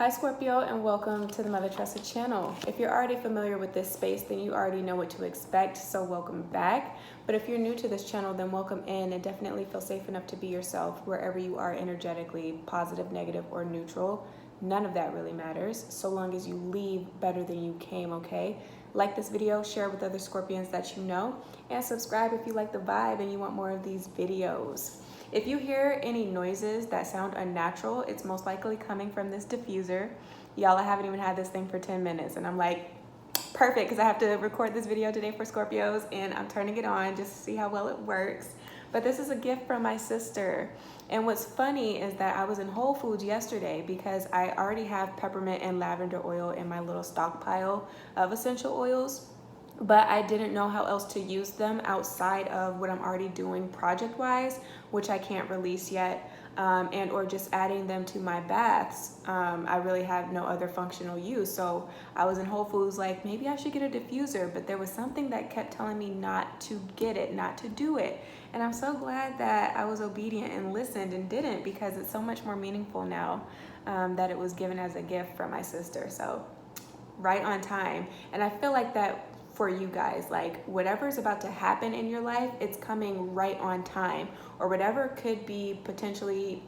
Hi Scorpio, and welcome to the Mother Tressa channel. If you're already familiar with this space, then you already know what to expect, so welcome back. But if you're new to this channel, then welcome in, and definitely feel safe enough to be yourself wherever you are energetically, positive, negative, or neutral. None of that really matters, so long as you leave better than you came, okay? Like this video, share with other Scorpions that you know, and subscribe if you like the vibe and you want more of these videos. If you hear any noises that sound unnatural, it's most likely coming from this diffuser. Y'all, I haven't even had this thing for 10 minutes, and I'm like, perfect, because I have to record this video today for Scorpios, and I'm turning it on just to see how well it works. But this is a gift from my sister. And what's funny is that I was in Whole Foods yesterday because I already have peppermint and lavender oil in my little stockpile of essential oils, but I didn't know how else to use them outside of what I'm already doing project-wise, which I can't release yet, and or just adding them to my baths. I really have no other functional use. So I was in Whole Foods like, maybe I should get a diffuser, but there was something that kept telling me not to get it, not to do it. And I'm so glad that I was obedient and listened and didn't, because it's so much more meaningful now that it was given as a gift from my sister. So right on time. And I feel like that for you guys, like whatever is about to happen in your life, it's coming right on time, or whatever could be potentially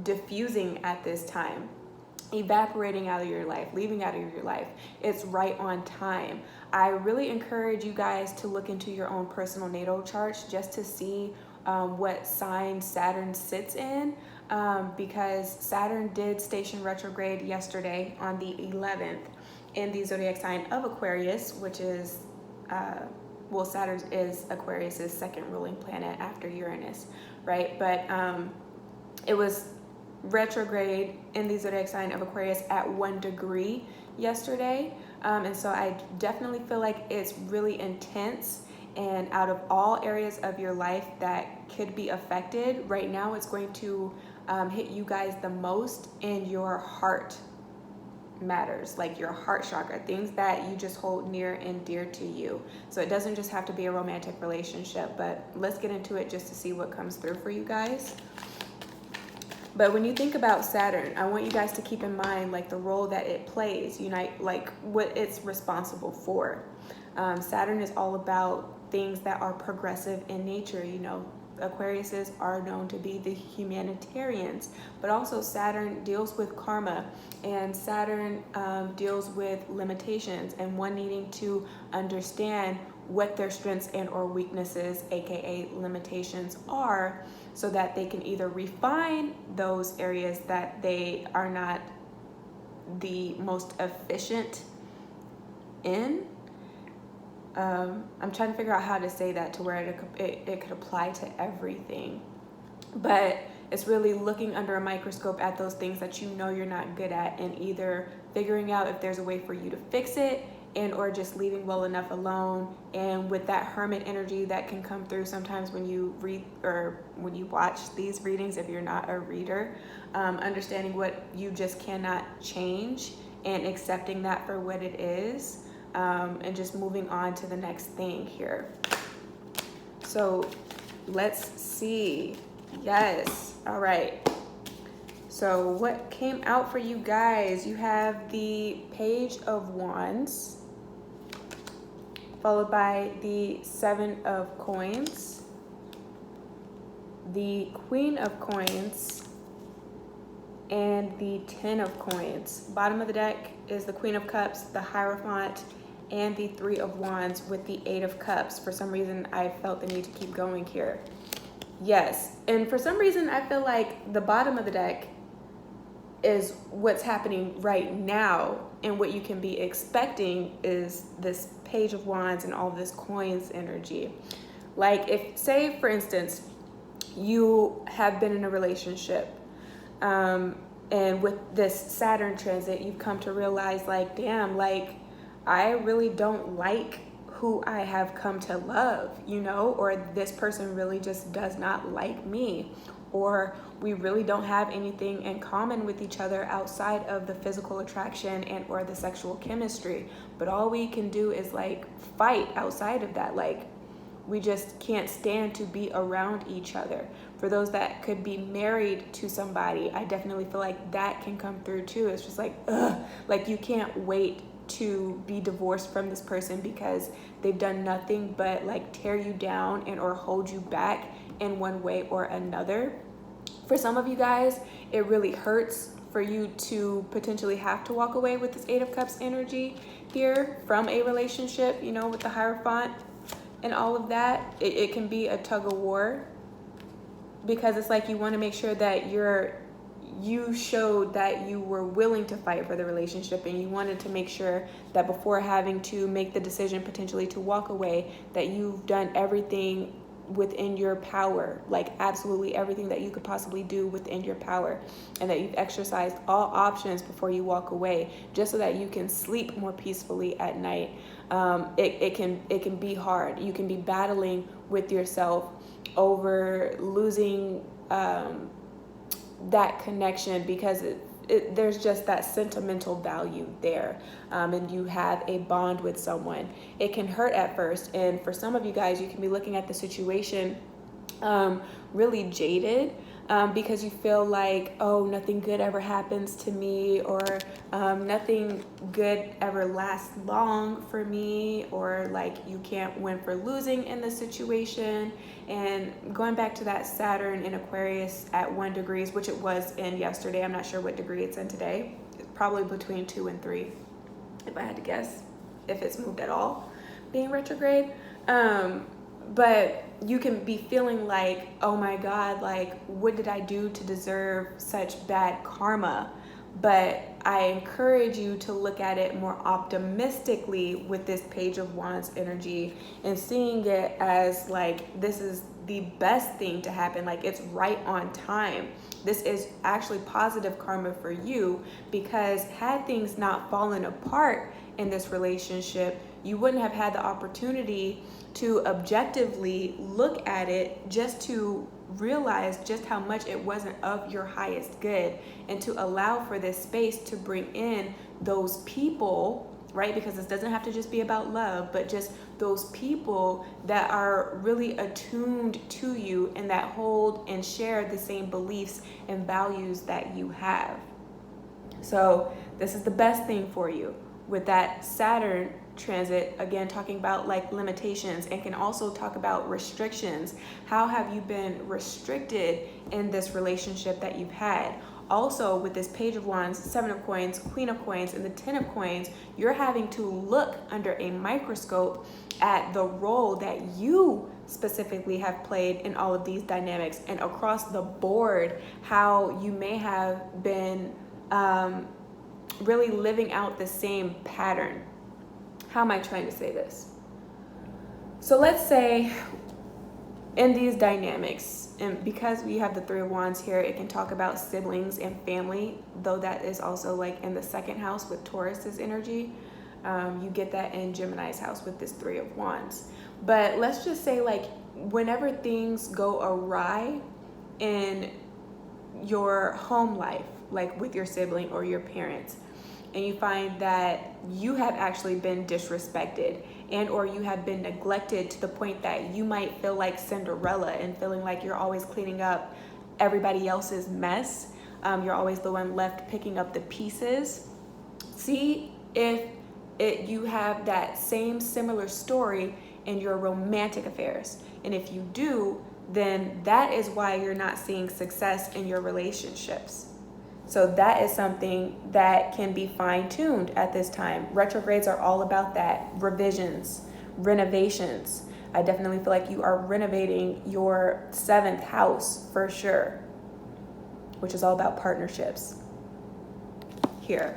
diffusing at this time, evaporating out of your life, leaving out of your life, it's right on time. I really encourage you guys to look into your own personal natal charts just to see what sign Saturn sits in, because Saturn did station retrograde yesterday on the 11th in the zodiac sign of Aquarius, which is, well, Saturn is Aquarius's second ruling planet after Uranus, right? But it was retrograde in the zodiac sign of Aquarius at 1 degree yesterday. And so I definitely feel like it's really intense, and out of all areas of your life that could be affected, right now it's going to hit you guys the most in your heart matters, like your heart chakra, things that you just hold near and dear to you. So it doesn't just have to be a romantic relationship, but let's get into it just to see what comes through for you guys. But when you think about Saturn, I want you guys to keep in mind like the role that it plays, like what it's responsible for. Saturn is all about things that are progressive in nature. Aquariuses are known to be the humanitarians, but also Saturn deals with karma, and Saturn deals with limitations, and one needing to understand what their strengths and or weaknesses, aka limitations, are, so that they can either refine those areas that they are not the most efficient in. I'm trying to figure out how to say that to where it could apply to everything, but it's really looking under a microscope at those things that you know you're not good at, and either figuring out if there's a way for you to fix it, and or just leaving well enough alone. And with that hermit energy that can come through sometimes when you read or when you watch these readings, if you're not a reader, understanding what you just cannot change and accepting that for what it is. And just moving on to the next thing here. So let's see. Yes. All right. So what came out for you guys? You have the Page of Wands, followed by the 7 of Coins, the Queen of Coins, and the 10 of Coins. Bottom of the deck is the Queen of Cups, the Hierophant, and the 3 of Wands with the 8 of Cups. For some reason, I felt the need to keep going here. Yes, and for some reason, I feel like the bottom of the deck is what's happening right now, and what you can be expecting is this Page of Wands and all this coins energy. Like if, say, for instance, you have been in a relationship, and with this Saturn transit, you've come to realize like, damn, like, I really don't like who I have come to love, or this person really just does not like me, or we really don't have anything in common with each other outside of the physical attraction and or the sexual chemistry. But all we can do is like fight outside of that. Like we just can't stand to be around each other. For those that could be married to somebody, I definitely feel like that can come through too. It's just like, ugh, like you can't wait to be divorced from this person because they've done nothing but like tear you down and or hold you back in one way or another. For some of you guys, it really hurts for you to potentially have to walk away with this 8 of Cups energy here from a relationship, you know, with the Hierophant and all of that. It can be a tug of war, because it's like you want to make sure that you showed that you were willing to fight for the relationship, and you wanted to make sure that before having to make the decision potentially to walk away, that you've done everything within your power, like absolutely everything that you could possibly do within your power, and that you've exercised all options before you walk away, just so that you can sleep more peacefully at night. It can be hard. You can be battling with yourself over losing that connection, because there's just that sentimental value there, and you have a bond with someone. It can hurt at first, and for some of you guys, you can be looking at the situation really jaded, because you feel like, oh, nothing good ever happens to me, or nothing good ever lasts long for me, or like you can't win for losing in the situation. And going back to that Saturn in Aquarius at 1 degree, which it was in yesterday, I'm not sure what degree it's in today. It's probably between 2 and 3, if I had to guess, if it's moved at all, being retrograde. But you can be feeling like, oh my God, like what did I do to deserve such bad karma? But I encourage you to look at it more optimistically with this Page of Wands energy, and seeing it as like, this is the best thing to happen. Like it's right on time. This is actually positive karma for you, because had things not fallen apart in this relationship, you wouldn't have had the opportunity to objectively look at it, just to realize just how much it wasn't of your highest good, and to allow for this space to bring in those people, right? Because this doesn't have to just be about love, but just those people that are really attuned to you and that hold and share the same beliefs and values that you have. So this is the best thing for you. With that Saturn transit, again, talking about like limitations, and can also talk about restrictions. How have you been restricted in this relationship that you've had? Also, with this Page of Wands, 7 of Coins, Queen of Coins, and the 10 of Coins, you're having to look under a microscope at the role that you specifically have played in all of these dynamics, and across the board, how you may have been really living out the same pattern. How am I trying to say this? So let's say in these dynamics, and because we have the 3 of Wands here, it can talk about siblings and family, though that is also like in the 2nd house with Taurus's energy. You get that in Gemini's house with this 3 of Wands. But let's just say, like, whenever things go awry in your home life, like with your sibling or your parents, and you find that you have actually been disrespected, and or you have been neglected to the point that you might feel like Cinderella and feeling like you're always cleaning up everybody else's mess. You're always the one left picking up the pieces. See if you have that same similar story in your romantic affairs. And if you do, then that is why you're not seeing success in your relationships. So that is something that can be fine-tuned at this time. Retrogrades are all about that. Revisions, renovations. I definitely feel like you are renovating your 7th house for sure, which is all about partnerships here.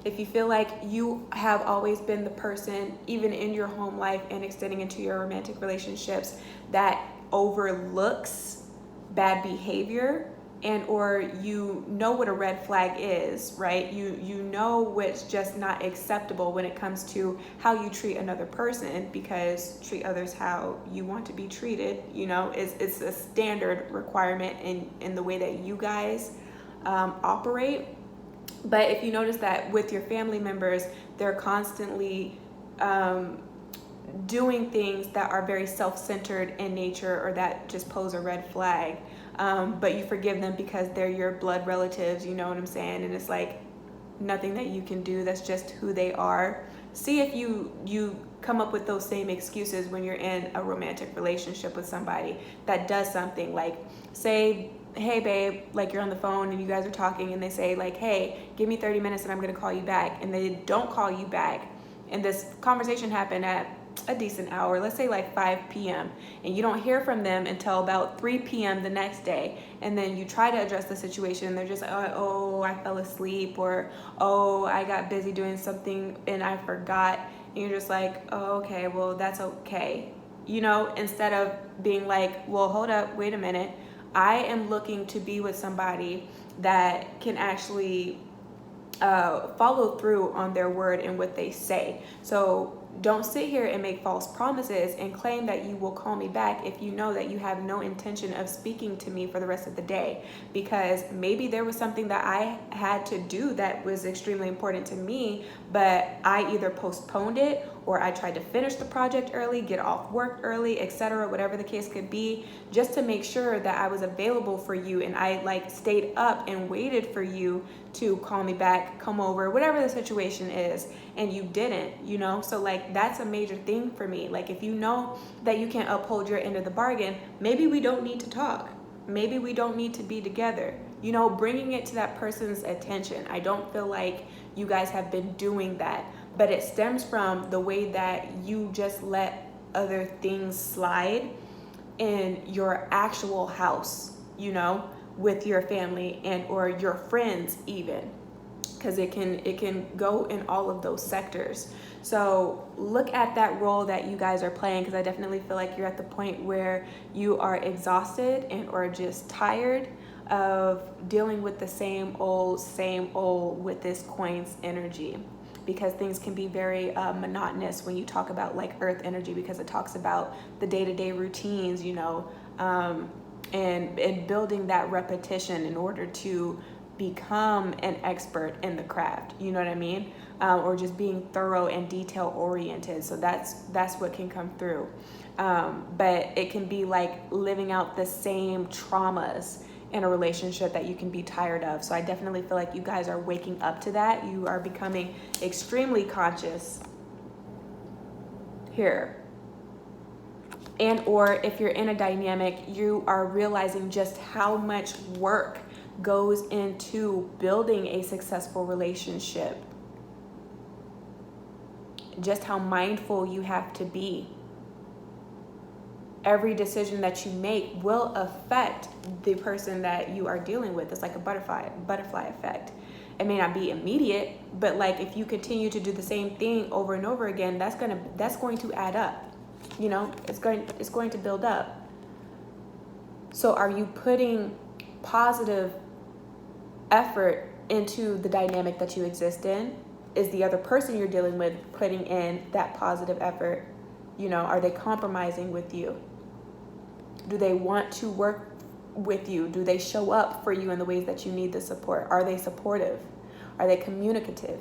If you feel like you have always been the person, even in your home life and extending into your romantic relationships, that overlooks bad behavior, and or you know what a red flag is, right? You know what's just not acceptable when it comes to how you treat another person, because treat others how you want to be treated, you know, it's a standard requirement in the way that you guys operate. But if you notice that with your family members, they're constantly doing things that are very self-centered in nature or that just pose a red flag. But you forgive them because they're your blood relatives, you know what I'm saying? And it's like nothing that you can do. That's just who they are. See if you come up with those same excuses when you're in a romantic relationship with somebody that does something. Like, say, hey babe, like you're on the phone and you guys are talking and they say like, hey, give me 30 minutes and I'm gonna call you back, and they don't call you back, and this conversation happened at a decent hour, let's say like 5 p.m., and you don't hear from them until about 3 p.m. the next day, and then you try to address the situation and they're just like, oh, I fell asleep, or oh, I got busy doing something and I forgot, and you're just like, oh, okay, well, that's okay, you know, instead of being like, well, hold up, wait a minute, I am looking to be with somebody that can actually follow through on their word and what they say. So don't sit here and make false promises and claim that you will call me back if you know that you have no intention of speaking to me for the rest of the day, because maybe there was something that I had to do that was extremely important to me, but I either postponed it or I tried to finish the project early, get off work early, etc., whatever the case could be, just to make sure that I was available for you, and I like stayed up and waited for you to call me back, come over, whatever the situation is, and you didn't, you know? So like that's a major thing for me. Like if you know that you can't uphold your end of the bargain, maybe we don't need to talk. Maybe we don't need to be together. You know, bringing it to that person's attention. I don't feel like you guys have been doing that, but it stems from the way that you just let other things slide in your actual house, you know, with your family and or your friends even, because it can go in all of those sectors. So look at that role that you guys are playing, because I definitely feel like you're at the point where you are exhausted and or just tired of dealing with the same old with this coin's energy, because things can be very monotonous when you talk about like earth energy, because it talks about the day-to-day routines, you know, and building that repetition in order to become an expert in the craft, you know what I mean? Or just being thorough and detail oriented. So that's what can come through. But it can be like living out the same traumas in a relationship that you can be tired of. So I definitely feel like you guys are waking up to that. You are becoming extremely conscious here. And or if you're in a dynamic, you are realizing just how much work goes into building a successful relationship. Just how mindful you have to be. Every decision that you make will affect the person that you are dealing with. It's like a butterfly effect. It may not be immediate, but like if you continue to do the same thing over and over again, that's going to add up. You know, it's going to build up. So are you putting positive effort into the dynamic that you exist in? Is the other person you're dealing with putting in that positive effort? You know, are they compromising with you? Do they want to work with you? Do they show up for you in the ways that you need the support? Are they supportive? Are they communicative?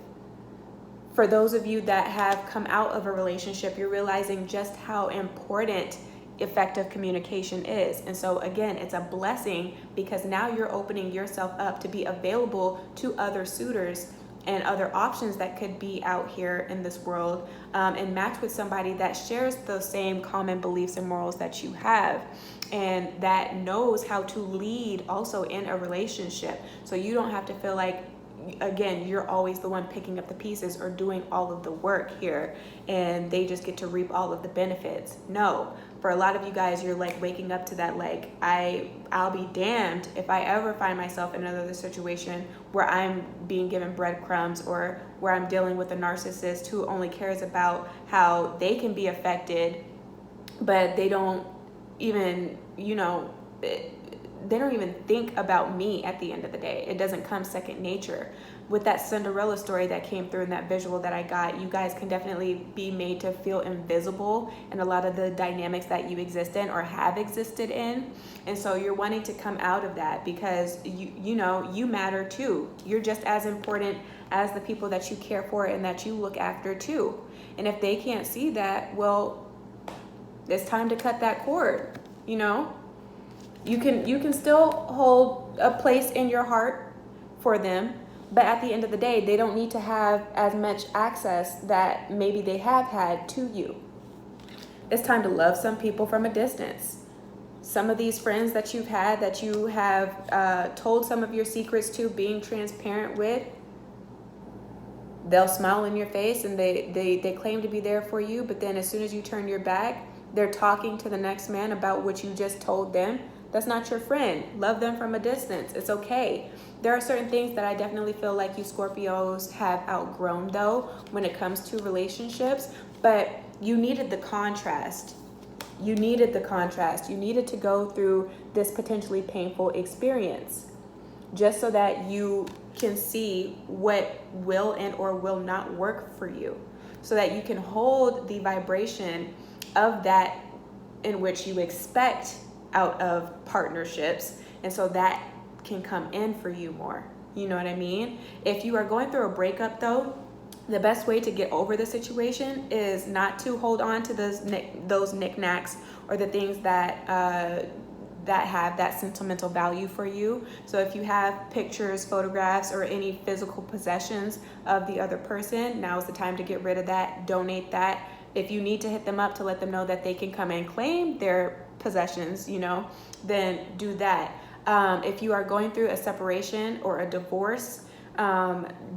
For those of you that have come out of a relationship, you're realizing just how important effective communication is. And so again, it's a blessing, because now you're opening yourself up to be available to other suitors and other options that could be out here in this world, and match with somebody that shares those same common beliefs and morals that you have, and that knows how to lead also in a relationship. So you don't have to feel like, again, you're always the one picking up the pieces or doing all of the work here, and they just get to reap all of the benefits. No, for a lot of you guys, you're like waking up to that, like, I'll be damned if I ever find myself in another situation where I'm being given breadcrumbs, or where I'm dealing with a narcissist who only cares about how they can be affected, but they don't even, you know, they don't even think about me at the end of the day. It doesn't come second nature. With that Cinderella story that came through in that visual that I got, you guys can definitely be made to feel invisible in a lot of the dynamics that you exist in or have existed in. And so you're wanting to come out of that, because you know, you matter too. You're just as important as the people that you care for and that you look after too. And if they can't see that, well, it's time to cut that cord, you know? You can still hold a place in your heart for them, but at the end of the day, they don't need to have as much access that maybe they have had to you. It's time to love some people from a distance. Some of these friends that you've had, that you have told some of your secrets to, being transparent with, they'll smile in your face and they claim to be there for you, but then as soon as you turn your back, they're talking to the next man about what you just told them. That's not your friend. Love them from a distance. It's okay. There are certain things that I definitely feel like you Scorpios have outgrown, though, when it comes to relationships, but you needed the contrast. You needed the contrast. You needed to go through this potentially painful experience just so that you can see what will and or will not work for you, so that you can hold the vibration of that in which you expect out of partnerships, and so that can come in for you more. You know what I mean? If you are going through a breakup, though, the best way to get over the situation is not to hold on to those knickknacks or the things that have that sentimental value for you. So if you have pictures, photographs, or any physical possessions of the other person, now is the time to get rid of that, donate that. If you need to hit them up to let them know that they can come and claim their possessions, you know, then do that. If you are going through a separation or a divorce,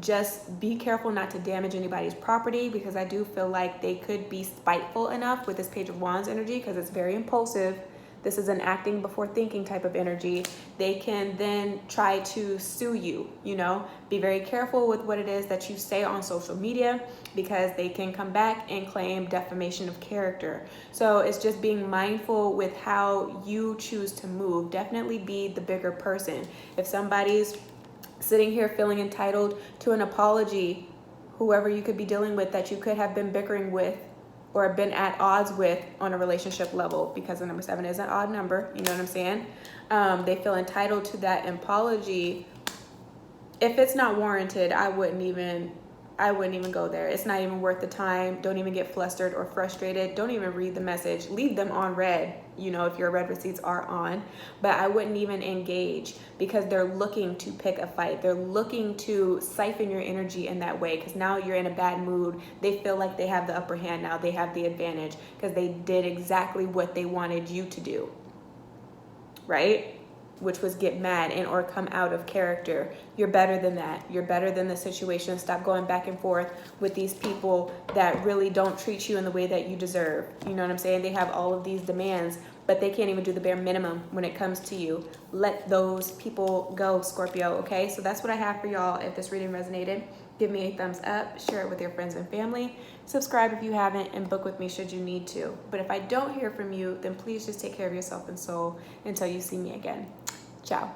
just be careful not to damage anybody's property, because I do feel like they could be spiteful enough with this Page of Wands energy, because it's very impulsive. This is an acting before thinking type of energy. They can then try to sue you, you know. Be very careful with what it is that you say on social media, because they can come back and claim defamation of character. So it's just being mindful with how you choose to move. Definitely be the bigger person. If somebody's sitting here feeling entitled to an apology, whoever you could be dealing with that you could have been bickering with or been at odds with on a relationship level, because the number 7 is an odd number, you know what I'm saying? They feel entitled to that apology. If it's not warranted, I wouldn't even go there. It's not even worth the time. Don't even get flustered or frustrated. Don't even read the message. Leave them on red, you know, if your red receipts are on. But I wouldn't even engage, because they're looking to pick a fight. They're looking to siphon your energy in that way, because now you're in a bad mood. They feel like they have the upper hand now. They have the advantage because they did exactly what they wanted you to do, right? Which was get mad and or come out of character. You're better than that. You're better than the situation. Stop going back and forth with these people that really don't treat you in the way that you deserve. You know what I'm saying? They have all of these demands, but they can't even do the bare minimum when it comes to you. Let those people go, Scorpio, okay? So that's what I have for y'all. If this reading resonated, give me a thumbs up, share it with your friends and family, subscribe if you haven't, and book with me should you need to. But if I don't hear from you, then please just take care of yourself and soul until you see me again. Ciao.